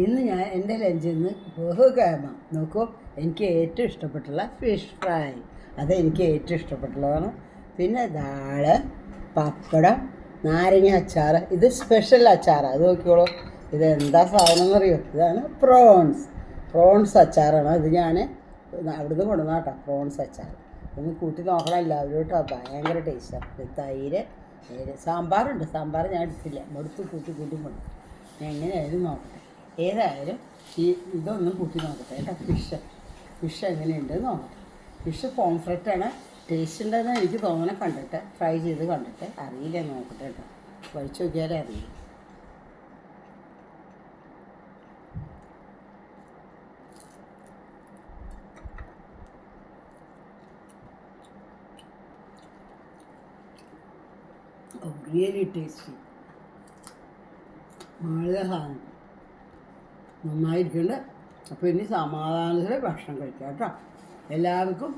ഇന്ന് ഞാൻ എൻ്റെ ലഞ്ചിൽ നിന്ന് ബഹുകേമ നോക്കൂ, എനിക്ക് ഏറ്റവും ഇഷ്ടപ്പെട്ടുള്ള ഫിഷ് ഫ്രൈ, അതെനിക്ക് ഏറ്റവും ഇഷ്ടപ്പെട്ടുള്ളതാണ്. പിന്നെ ദാള്, പപ്പടം, നാരങ്ങ അച്ചാർ. ഇത് സ്പെഷ്യൽ അച്ചാറാണ്. അത് നോക്കിയോളൂ, ഇത് എന്താ സാധനം എന്നറിയോ? ഇതാണ് പ്രോൺസ് അച്ചാറാണ്. ഇത് ഞാൻ അവിടുന്ന് കൊണ്ടുവന്ന കേട്ടോ, പ്രോൺസ് അച്ചാർ. ഒന്ന് കൂട്ടി നോക്കണം എല്ലാവരും കേട്ടോ, ഭയങ്കര ടേസ്റ്റാണ്. തൈര്, സാമ്പാറുണ്ട്. സാമ്പാർ ഞാൻ എടുത്തില്ല, എടുത്ത് കൂട്ടി കൊണ്ടു. ഞാൻ എങ്ങനെയായാലും നോക്കട്ടെ. ഏതായാലും ഇതൊന്നും കൂട്ടി നോക്കട്ടെ കേട്ടോ. ഫിഷ് എങ്ങനെയുണ്ട് നോക്കട്ടെ. ഫിഷ് പോംഫ്രറ്റാണ്. ടേസ്റ്റ് ഉണ്ടെന്ന് എനിക്ക് തോന്നണ കണ്ടിട്ട്, ഫ്രൈ ചെയ്ത് കണ്ടിട്ട് അറിയില്ല, നോക്കട്ടെ കേട്ടോ. കഴിച്ച് നോക്കിയാലേ അറിയില്ല. റിയലി ടേസ്റ്റി, വളരെ സാധനം നന്നായിരിക്കുന്നുണ്ട്. അപ്പോൾ ഇനി സമാധാനത്തിൽ ഭക്ഷണം കഴിക്കാം കേട്ടോ. എല്ലാവർക്കും